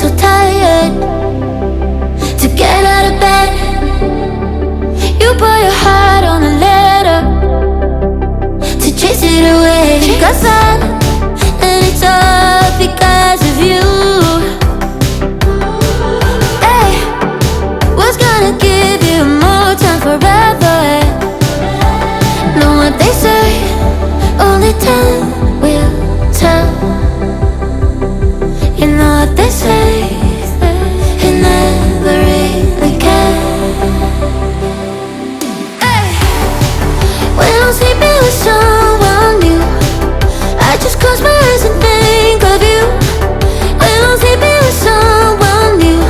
so tired to get out of bed. You put your heart on a letter to chase it away. Got sad, and it's all because of you. Hey, what's gonna give you more time forever? Know what they say, only time will tell. You know what they say, it never really can. Hey, when I'm sleeping with someone new, I just close my eyes and think of you. When I'm sleeping with someone new,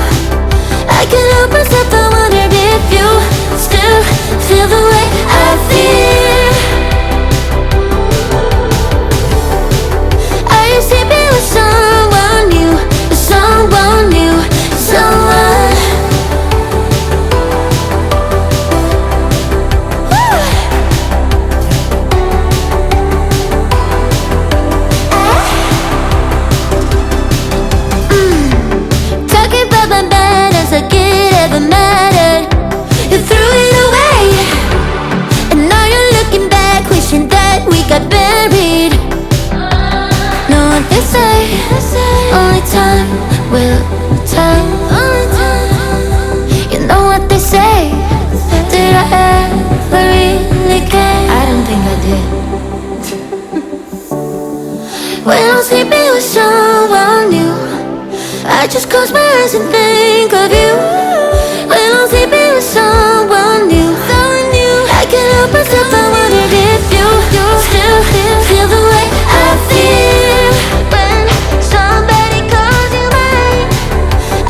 I can't help myself, I wonder if you still feel the way I feel. Are you sleeping with someone new? With someone new, someone. Talking about my bad as like it ever mattered. You threw it away, and now you're looking back, wishing that we got buried. Know what they say, only time will tell. You know what they say, did I ever really care? I don't think I did. When I'm sleeping with someone new, I just close my eyes and think of you. When I'm sleeping with someone new, I can't help myself, I wonder if you still feel the way I feel. When somebody calls you mine,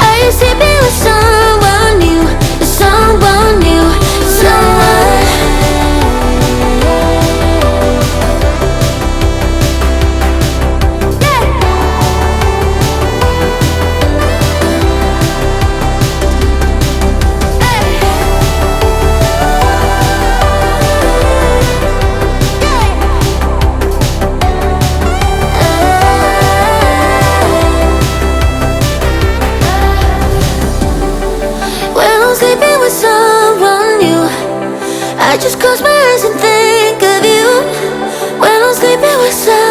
are you sleeping with someone new? With someone new, someone. When I'm sleeping with someone new, I just close my eyes and think of you. When I'm sleeping with someone